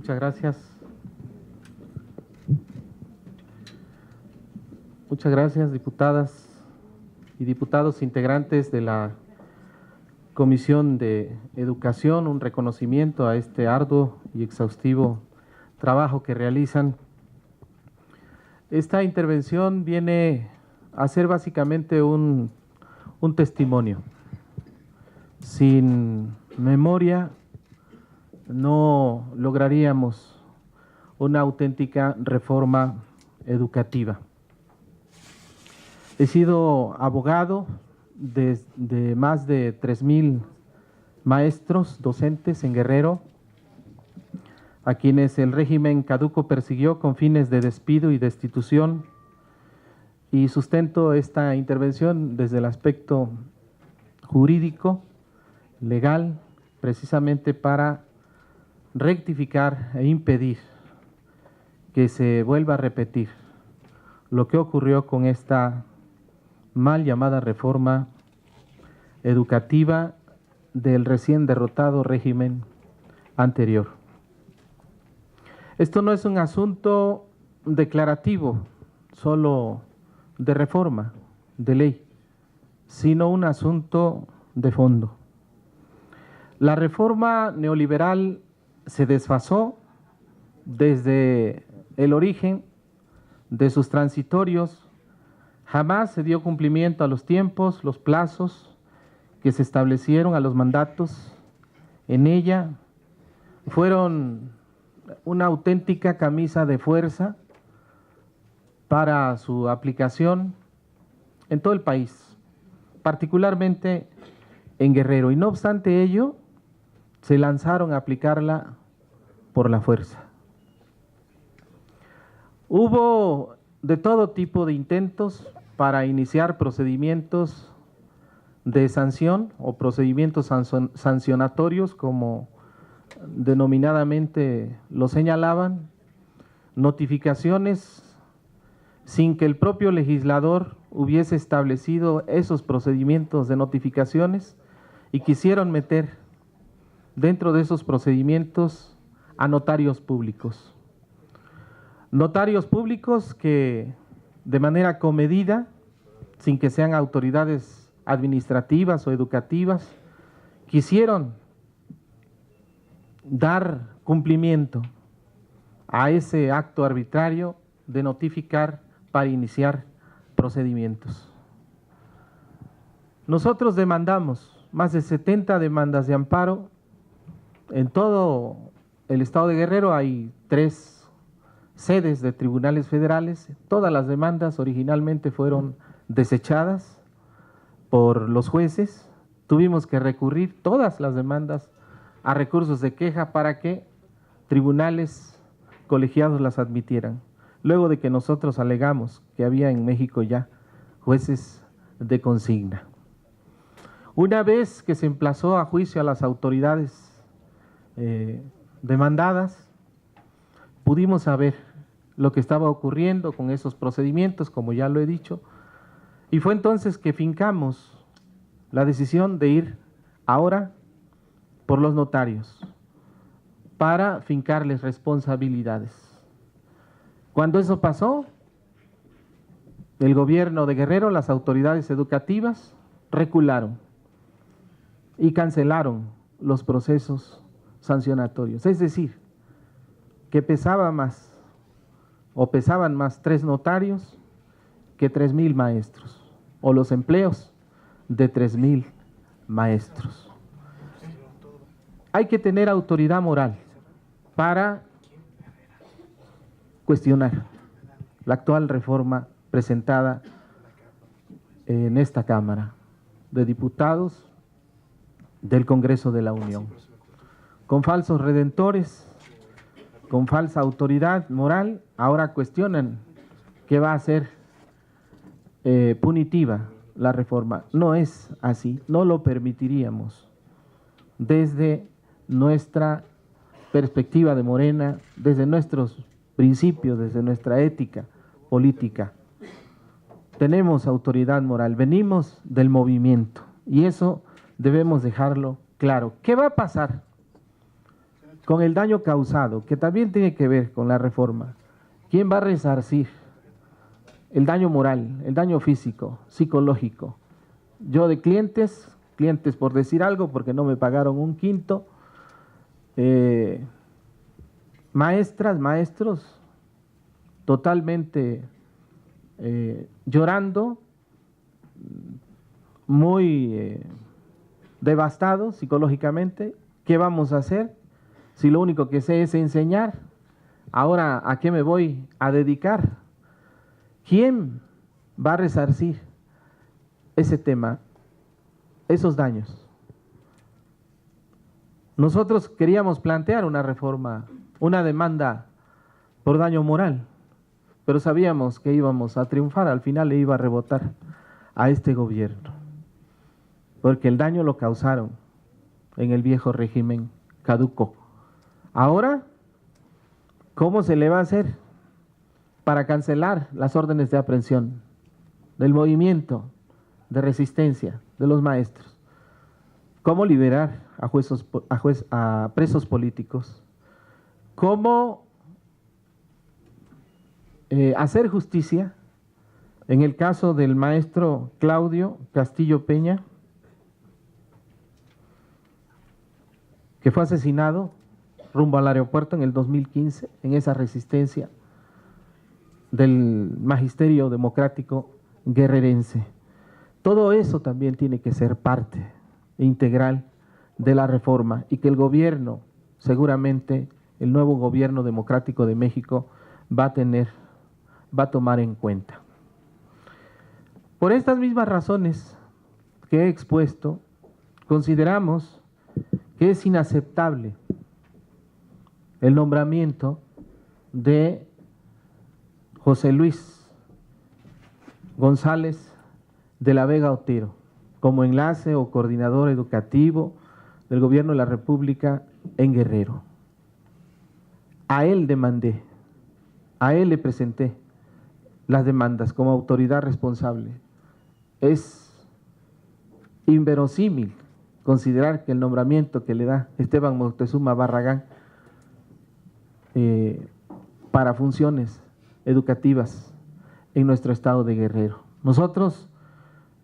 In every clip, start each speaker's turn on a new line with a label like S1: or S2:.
S1: Muchas gracias. Muchas gracias, diputadas y diputados integrantes de la Comisión de Educación. Un reconocimiento a este arduo y exhaustivo trabajo que realizan. Esta intervención viene a ser básicamente un testimonio. Sin memoria no lograríamos una auténtica reforma educativa. He sido abogado de más de 3,000 maestros, docentes en Guerrero, a quienes el régimen caduco persiguió con fines de despido y destitución, y sustento esta intervención desde el aspecto jurídico, legal, precisamente para rectificar e impedir que se vuelva a repetir lo que ocurrió con esta mal llamada reforma educativa del recién derrotado régimen anterior. Esto no es un asunto declarativo, solo de reforma, de ley, sino un asunto de fondo. La reforma neoliberal se desfasó desde el origen de sus transitorios. Jamás se dio cumplimiento a los tiempos, los plazos que se establecieron, a los mandatos. En ella fueron una auténtica camisa de fuerza para su aplicación en todo el país, particularmente en Guerrero. Y no obstante ello, se lanzaron a aplicarla por la fuerza. Hubo de todo tipo de intentos para iniciar procedimientos de sanción o procedimientos sancionatorios, como denominadamente lo señalaban, notificaciones sin que el propio legislador hubiese establecido esos procedimientos de notificaciones, y quisieron meter dentro de esos procedimientos a notarios públicos. Notarios públicos que de manera comedida, sin que sean autoridades administrativas o educativas, quisieron dar cumplimiento a ese acto arbitrario de notificar para iniciar procedimientos. Nosotros demandamos más de 70 demandas de amparo. En todo el estado de Guerrero hay 3 sedes de tribunales federales. Todas las demandas originalmente fueron desechadas por los jueces. Tuvimos que recurrir todas las demandas a recursos de queja para que tribunales colegiados las admitieran, luego de que nosotros alegamos que había en México ya jueces de consigna. Una vez que se emplazó a juicio a las autoridades demandadas, pudimos saber lo que estaba ocurriendo con esos procedimientos, como ya lo he dicho, y fue entonces que fincamos la decisión de ir ahora por los notarios para fincarles responsabilidades. Cuando eso pasó, el gobierno de Guerrero, las autoridades educativas recularon y cancelaron los procesos sancionatorios. Es decir, que pesaban más 3 notarios que 3,000 maestros, o los empleos de 3,000 maestros. Hay que tener autoridad moral para cuestionar la actual reforma presentada en esta Cámara de Diputados del Congreso de la Unión. Con falsos redentores, con falsa autoridad moral, ahora cuestionan que va a ser punitiva la reforma. No es así, no lo permitiríamos. Desde nuestra perspectiva de Morena, desde nuestros principios, desde nuestra ética política, tenemos autoridad moral, venimos del movimiento y eso debemos dejarlo claro. ¿Qué va a pasar con el daño causado, que también tiene que ver con la reforma. ¿Quién va a resarcir el daño moral, el daño físico, psicológico? Yo de clientes por decir algo, porque no me pagaron un quinto, maestras, maestros, totalmente llorando, muy devastados psicológicamente. ¿Qué vamos a hacer si lo único que sé es enseñar? Ahora, ¿a qué me voy a dedicar? ¿Quién va a resarcir ese tema, esos daños? Nosotros queríamos plantear una reforma, una demanda por daño moral, pero sabíamos que íbamos a triunfar, al final le iba a rebotar a este gobierno, porque el daño lo causaron en el viejo régimen caduco. Ahora, ¿cómo se le va a hacer para cancelar las órdenes de aprehensión del movimiento de resistencia de los maestros? ¿Cómo liberar a presos políticos? ¿Cómo hacer justicia en el caso del maestro Claudio Castillo Peña, que fue asesinado rumbo al aeropuerto en el 2015, en esa resistencia del magisterio democrático guerrerense? Todo eso también tiene que ser parte integral de la reforma, y que el gobierno, seguramente el nuevo gobierno democrático de México, va a tomar en cuenta. Por estas mismas razones que he expuesto, consideramos que es inaceptable el nombramiento de José Luis González de la Vega Otero como enlace o coordinador educativo del Gobierno de la República en Guerrero. A él demandé, a él le presenté las demandas como autoridad responsable. Es inverosímil considerar que el nombramiento que le da Esteban Moctezuma Barragán para funciones educativas en nuestro estado de Guerrero. Nosotros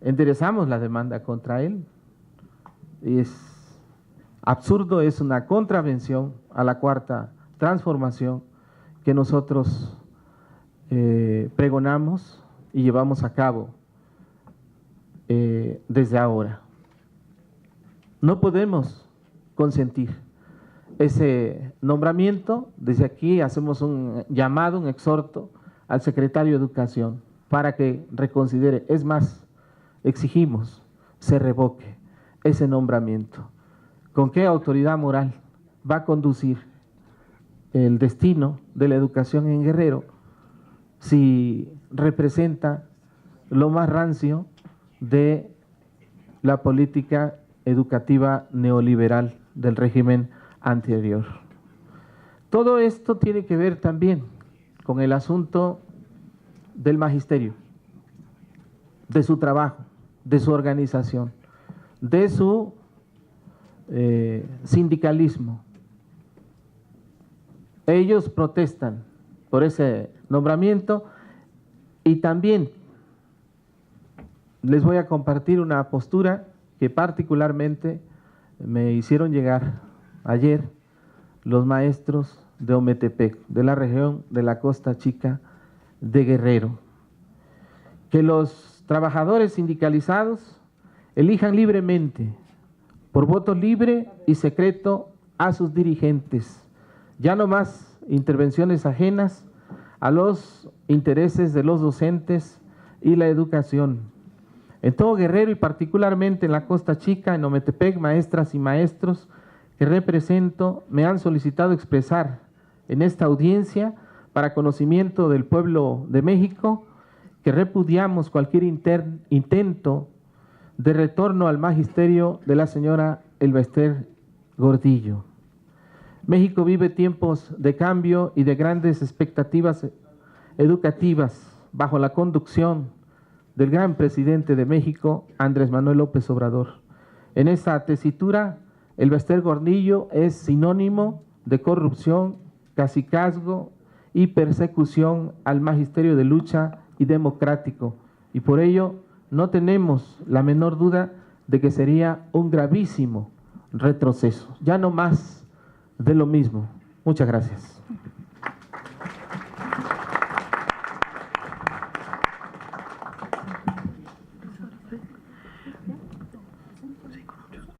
S1: enderezamos la demanda contra él. Es absurdo, es una contravención a la Cuarta Transformación que nosotros pregonamos y llevamos a cabo desde ahora. No podemos consentir ese nombramiento. Desde aquí hacemos un llamado, un exhorto al secretario de Educación para que reconsidere. Es más, exigimos se revoque ese nombramiento. ¿Con qué autoridad moral va a conducir el destino de la educación en Guerrero si representa lo más rancio de la política educativa neoliberal del régimen anterior? Todo esto tiene que ver también con el asunto del magisterio, de su trabajo, de su organización, de su sindicalismo. Ellos protestan por ese nombramiento, y también les voy a compartir una postura que particularmente me hicieron llegar ayer los maestros de Ometepec, de la región de la Costa Chica de Guerrero. Que los trabajadores sindicalizados elijan libremente, por voto libre y secreto, a sus dirigentes. Ya no más intervenciones ajenas a los intereses de los docentes y la educación. En todo Guerrero y particularmente en la Costa Chica, en Ometepec, maestras y maestros que represento me han solicitado expresar en esta audiencia, para conocimiento del pueblo de México, que repudiamos cualquier intento de retorno al magisterio de la señora Elba Ester Gordillo. México vive tiempos de cambio y de grandes expectativas educativas bajo la conducción del gran presidente de México, Andrés Manuel López Obrador. En esta tesitura, Elba Ester Gordillo es sinónimo de corrupción, cacicazgo y persecución al magisterio de lucha y democrático. Y por ello no tenemos la menor duda de que sería un gravísimo retroceso, ya no más de lo mismo. Muchas gracias.